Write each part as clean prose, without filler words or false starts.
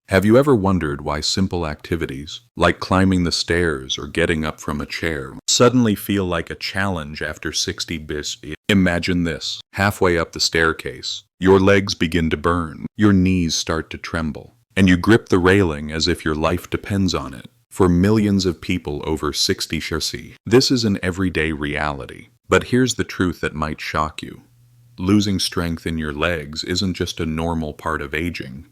Have you ever wondered why simple activities, like climbing the stairs or getting up from a chair, suddenly feel like a challenge after 60 bis? Imagine this. Halfway up the staircase, your legs begin to burn, your knees start to tremble, and you grip the railing as if your life depends on it. For millions of people over 60 chassis, this is an everyday reality. But here's the truth that might shock you. Losing strength in your legs isn't just a normal part of aging.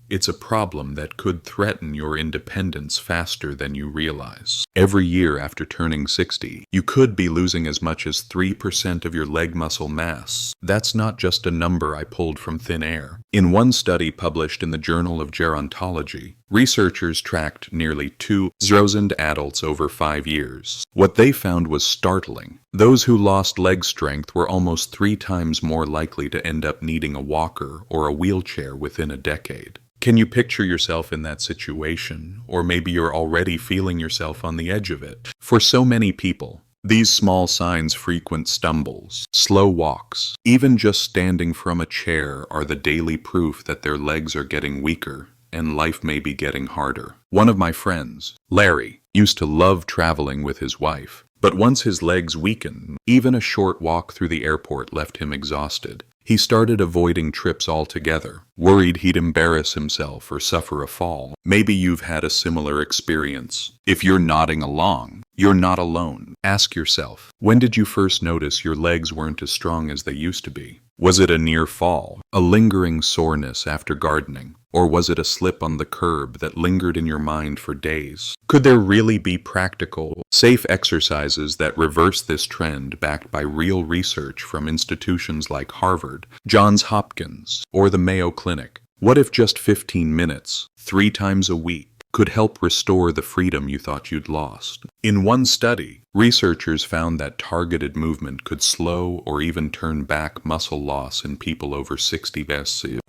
It's a problem that could threaten your independence faster than you realize. Every year after turning 60, you could be losing as much as 3% of your leg muscle mass. That's not just a number I pulled from thin air. In one study published in the Journal of Gerontology, researchers tracked nearly 2,000 adults over 5 years. What they found was startling. Those who lost leg strength were almost 3 times more likely to end up needing a walker or a wheelchair within a decade. Can you picture yourself in that situation? Or maybe you're already feeling yourself on the edge of it. For so many people, these small signs, frequent stumbles, slow walks, even just standing from a chair, are the daily proof that their legs are getting weaker and life may be getting harder. One of my friends, Larry, used to love traveling with his wife. But once his legs weakened, even a short walk through the airport left him exhausted. He started avoiding trips altogether, worried he'd embarrass himself or suffer a fall. Maybe you've had a similar experience. If you're nodding along, you're not alone. Ask yourself, when did you first notice your legs weren't as strong as they used to be? Was it a near fall, a lingering soreness after gardening, or was it a slip on the curb that lingered in your mind for days? Could there really be practical, safe exercises that reverse this trend, backed by real research from institutions like Harvard, Johns Hopkins, or the Mayo Clinic? What if just 15 minutes, 3 times a week, could help restore the freedom you thought you'd lost? In one study, researchers found that targeted movement could slow or even turn back muscle loss in people over 60.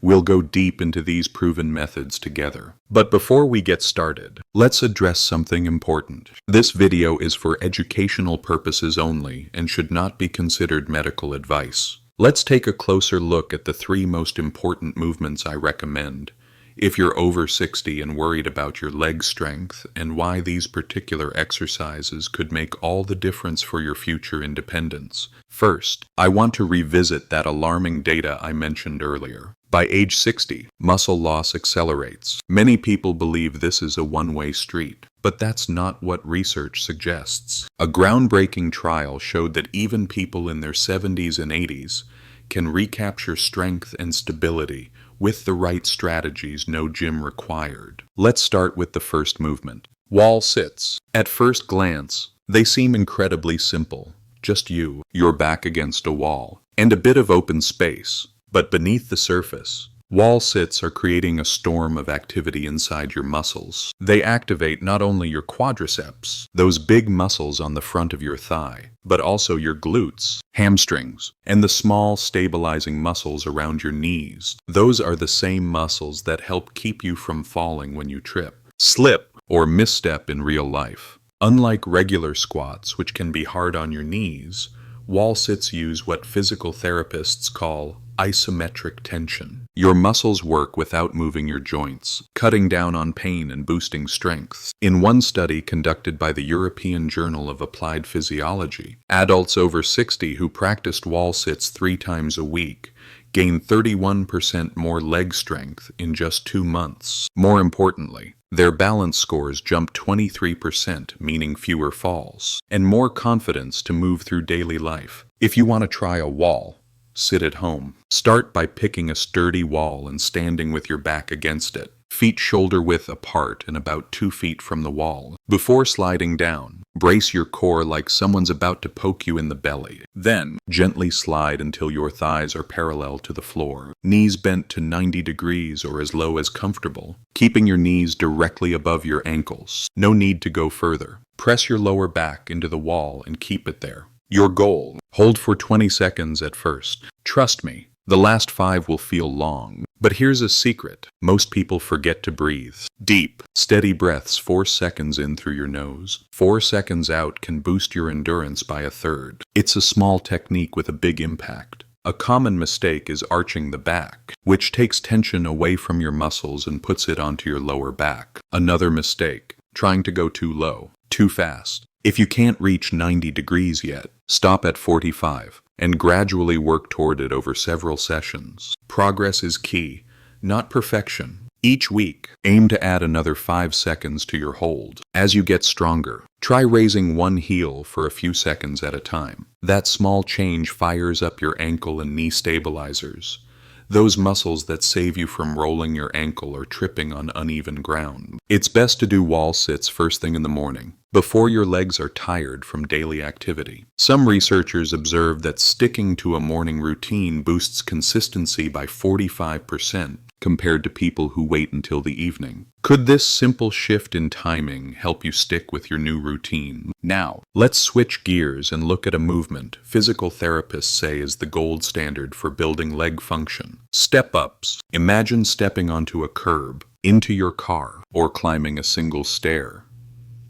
We'll go deep into these proven methods together. But before we get started, let's address something important. This video is for educational purposes only and should not be considered medical advice. Let's take a closer look at the 3 most important movements I recommend if you're over 60 and worried about your leg strength, and why these particular exercises could make all the difference for your future independence. First, I want to revisit that alarming data I mentioned earlier. By age 60, muscle loss accelerates. Many people believe this is a one-way street, but that's not what research suggests. A groundbreaking trial showed that even people in their 70s and 80s can recapture strength and stability with the right strategies, no gym required. Let's start with the first movement, wall sits. At first glance, they seem incredibly simple. Just your back against a wall, and a bit of open space. But beneath the surface, wall sits are creating a storm of activity inside your muscles. They activate not only your quadriceps, those big muscles on the front of your thigh, but also your glutes, hamstrings, and the small stabilizing muscles around your knees. Those are the same muscles that help keep you from falling when you trip, slip, or misstep in real life. Unlike regular squats, which can be hard on your knees, wall sits use what physical therapists call isometric tension. Your muscles work without moving your joints, cutting down on pain and boosting strength. In one study conducted by the European Journal of Applied Physiology, adults over 60 who practiced wall sits 3 times a week gained 31% more leg strength in just 2 months. More importantly, their balance scores jumped 23%, meaning fewer falls, and more confidence to move through daily life. If you want to try a wall sit at home, start by picking a sturdy wall and standing with your back against it, feet shoulder width apart and about 2 feet from the wall. Before sliding down, brace your core like someone's about to poke you in the belly. Then, gently slide until your thighs are parallel to the floor, knees bent to 90 degrees or as low as comfortable, keeping your knees directly above your ankles. No need to go further. Press your lower back into the wall and keep it there. Your goal: hold for 20 seconds at first. Trust me, the last 5 will feel long. But here's a secret. Most people forget to breathe. Deep, steady breaths 4 seconds in through your nose, 4 seconds out can boost your endurance by 1/3. It's a small technique with a big impact. A common mistake is arching the back, which takes tension away from your muscles and puts it onto your lower back. Another mistake, trying to go too low, too fast. If you can't reach 90 degrees yet, stop at 45 and gradually work toward it over several sessions. Progress is key, not perfection. Each week, aim to add another 5 seconds to your hold. As you get stronger, try raising one heel for a few seconds at a time. That small change fires up your ankle and knee stabilizers, those muscles that save you from rolling your ankle or tripping on uneven ground. It's best to do wall sits first thing in the morning, before your legs are tired from daily activity. Some researchers observed that sticking to a morning routine boosts consistency by 45% compared to people who wait until the evening. Could this simple shift in timing help you stick with your new routine? Now, let's switch gears and look at a movement physical therapists say is the gold standard for building leg function. Step-ups. Imagine stepping onto a curb, into your car, or climbing a single stair.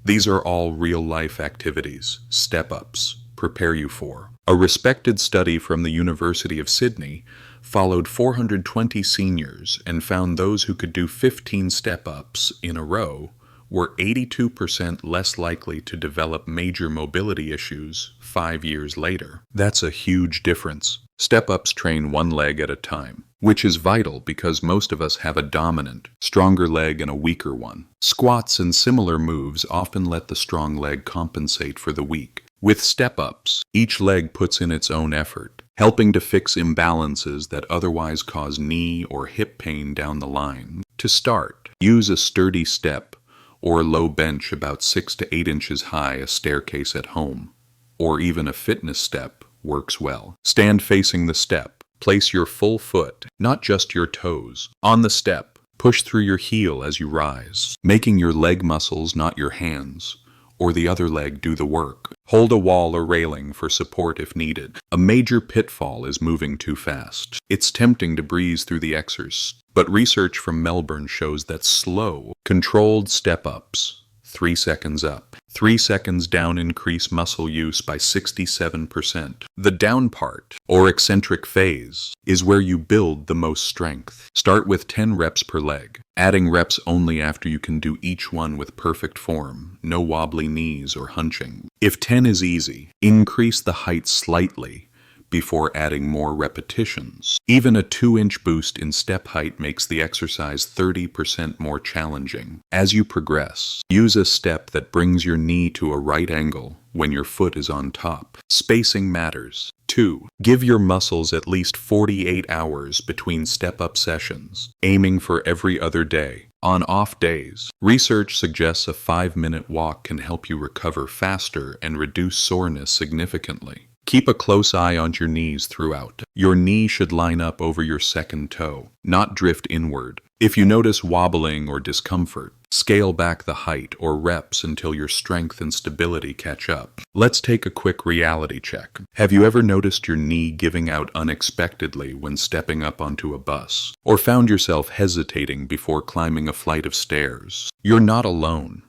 These are all real-life activities step-ups prepare you for. A respected study from the University of Sydney followed 420 seniors and found those who could do 15 step-ups in a row were 82% less likely to develop major mobility issues 5 years later. That's a huge difference. Step-ups train one leg at a time, which is vital because most of us have a dominant, stronger leg and a weaker one. Squats and similar moves often let the strong leg compensate for the weak. With step-ups, each leg puts in its own effort, helping to fix imbalances that otherwise cause knee or hip pain down the line. To start, use a sturdy step or a low bench about 6 to 8 inches high, a staircase at home, or even a fitness step works well. Stand facing the step. Place your full foot, not just your toes, on the step. Push through your heel as you rise, making your leg muscles, not your hands, or the other leg do the work. Hold a wall or railing for support if needed. A major pitfall is moving too fast. It's tempting to breeze through the exercise, but research from Melbourne shows that slow, controlled step-ups, 3 seconds up, 3 seconds down increase muscle use by 67%. The down part, or eccentric phase, is where you build the most strength. Start with 10 reps per leg, adding reps only after you can do each one with perfect form, no wobbly knees or hunching. If 10 is easy, increase the height slightly before adding more repetitions. Even a 2-inch boost in step height makes the exercise 30% more challenging. As you progress, use a step that brings your knee to a right angle when your foot is on top. Spacing matters. 2. Give your muscles at least 48 hours between step-up sessions, aiming for every other day. On off days, research suggests a 5-minute walk can help you recover faster and reduce soreness significantly. Keep a close eye on your knees throughout. Your knee should line up over your second toe, not drift inward. If you notice wobbling or discomfort, scale back the height or reps until your strength and stability catch up. Let's take a quick reality check. Have you ever noticed your knee giving out unexpectedly when stepping up onto a bus? Or found yourself hesitating before climbing a flight of stairs? You're not alone.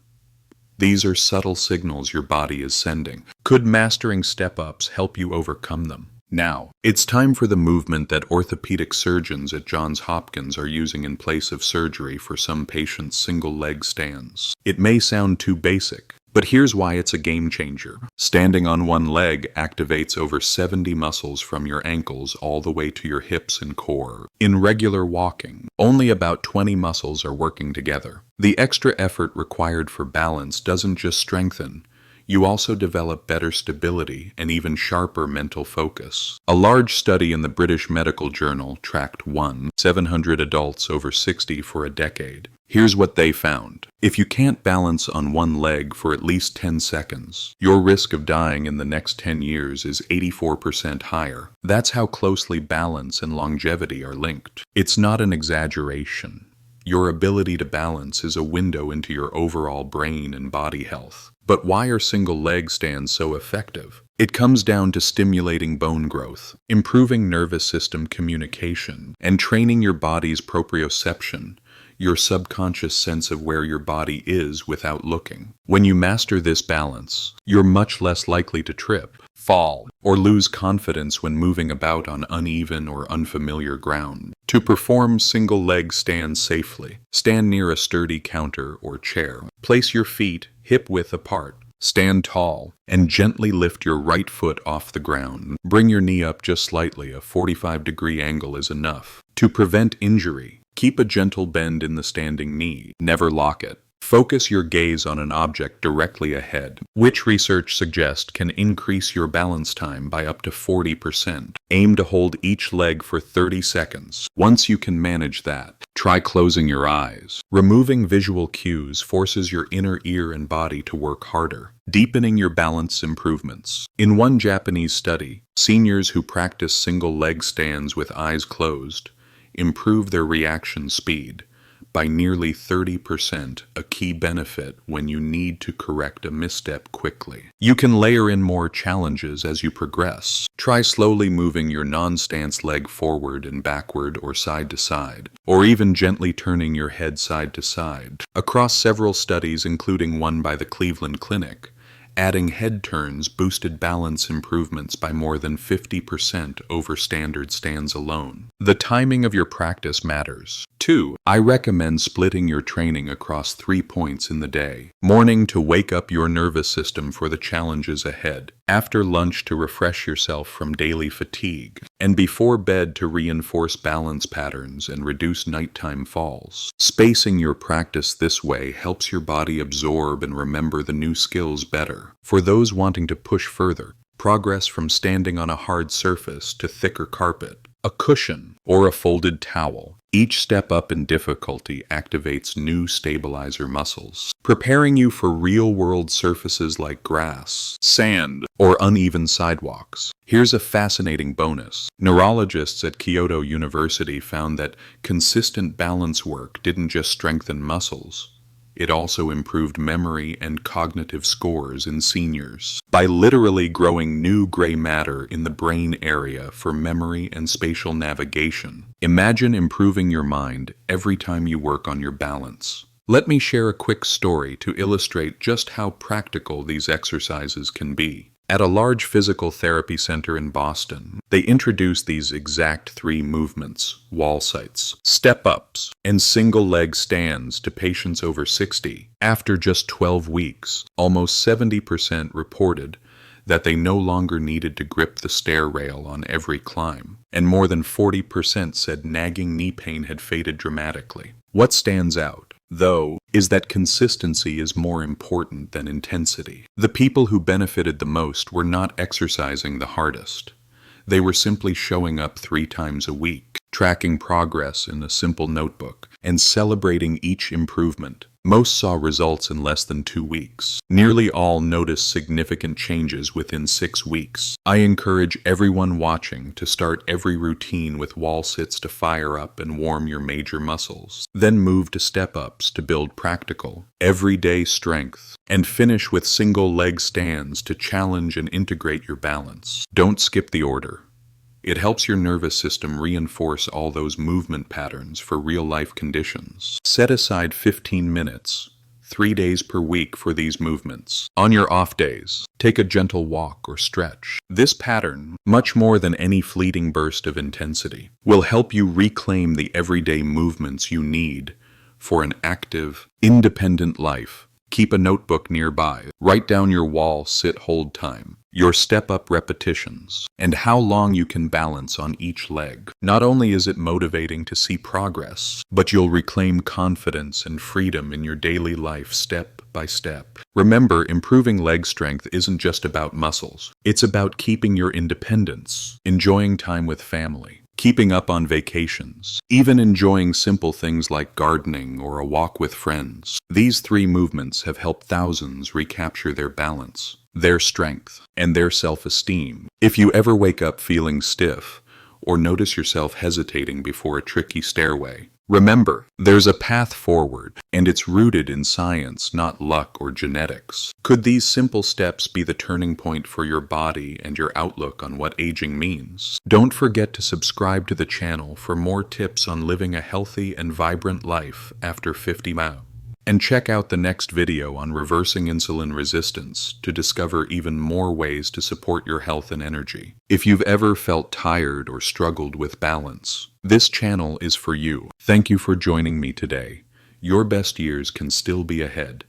These are subtle signals your body is sending. Could mastering step-ups help you overcome them? Now, it's time for the movement that orthopedic surgeons at Johns Hopkins are using in place of surgery for some patients' single-leg stands. It may sound too basic, but here's why it's a game changer. Standing on one leg activates over 70 muscles from your ankles all the way to your hips and core. In regular walking, only about 20 muscles are working together. The extra effort required for balance doesn't just strengthen, you also develop better stability and even sharper mental focus. A large study in the British Medical Journal tracked 700 adults over 60 for a decade. Here's what they found. If you can't balance on one leg for at least 10 seconds, your risk of dying in the next 10 years is 84% higher. That's how closely balance and longevity are linked. It's not an exaggeration. Your ability to balance is a window into your overall brain and body health. But why are single leg stands so effective? It comes down to stimulating bone growth, improving nervous system communication, and training your body's proprioception, your subconscious sense of where your body is without looking. When you master this balance, you're much less likely to trip, fall, or lose confidence when moving about on uneven or unfamiliar ground. To perform single leg stands safely, stand near a sturdy counter or chair. Place your feet hip-width apart. Stand tall and gently lift your right foot off the ground. Bring your knee up just slightly. A 45-degree angle is enough. To prevent injury, keep a gentle bend in the standing knee. Never lock it. Focus your gaze on an object directly ahead, which research suggests can increase your balance time by up to 40%. Aim to hold each leg for 30 seconds. Once you can manage that, try closing your eyes. Removing visual cues forces your inner ear and body to work harder, deepening your balance improvements. In one Japanese study, seniors who practice single leg stands with eyes closed improve their reaction speed by nearly 30%, a key benefit when you need to correct a misstep quickly. You can layer in more challenges as you progress. Try slowly moving your non-stance leg forward and backward or side to side, or even gently turning your head side to side. Across several studies, including one by the Cleveland Clinic, adding head turns boosted balance improvements by more than 50% over standard stands alone. The timing of your practice matters. 2. I recommend splitting your training across 3 points in the day. Morning to wake up your nervous system for the challenges ahead. After lunch to refresh yourself from daily fatigue. And before bed to reinforce balance patterns and reduce nighttime falls. Spacing your practice this way helps your body absorb and remember the new skills better. For those wanting to push further, progress from standing on a hard surface to thicker carpet, a cushion, or a folded towel. Each step up in difficulty activates new stabilizer muscles, preparing you for real-world surfaces like grass, sand, or uneven sidewalks. Here's a fascinating bonus. Neurologists at Kyoto University found that consistent balance work didn't just strengthen muscles, it also improved memory and cognitive scores in seniors by literally growing new gray matter in the brain area for memory and spatial navigation. Imagine improving your mind every time you work on your balance. Let me share a quick story to illustrate just how practical these exercises can be. At a large physical therapy center in Boston, they introduced these exact 3 movements: wall sites, step-ups, and single-leg stands to patients over 60. After just 12 weeks, almost 70% reported that they no longer needed to grip the stair rail on every climb, and more than 40% said nagging knee pain had faded dramatically. What stands out, though, is that consistency is more important than intensity. The people who benefited the most were not exercising the hardest. They were simply showing up 3 times a week, tracking progress in a simple notebook, and celebrating each improvement. Most saw results in less than 2 weeks. Nearly all noticed significant changes within 6 weeks. I encourage everyone watching to start every routine with wall sits to fire up and warm your major muscles. Then move to step-ups to build practical, everyday strength, and finish with single leg stands to challenge and integrate your balance. Don't skip the order. It helps your nervous system reinforce all those movement patterns for real-life conditions. Set aside 15 minutes, 3 days per week for these movements. On your off days, take a gentle walk or stretch. This pattern, much more than any fleeting burst of intensity, will help you reclaim the everyday movements you need for an active, independent life. Keep a notebook nearby. Write down your wall sit hold time, your step-up repetitions, and how long you can balance on each leg. Not only is it motivating to see progress, but you'll reclaim confidence and freedom in your daily life step by step. Remember, improving leg strength isn't just about muscles. It's about keeping your independence, enjoying time with family, keeping up on vacations, even enjoying simple things like gardening or a walk with friends. These 3 movements have helped thousands recapture their balance, their strength, and their self-esteem. If you ever wake up feeling stiff or notice yourself hesitating before a tricky stairway, remember, there's a path forward, and it's rooted in science, not luck or genetics. Could these simple steps be the turning point for your body and your outlook on what aging means? Don't forget to subscribe to the channel for more tips on living a healthy and vibrant life after 50. And check out the next video on reversing insulin resistance to discover even more ways to support your health and energy. If you've ever felt tired or struggled with balance, this channel is for you. Thank you for joining me today. Your best years can still be ahead.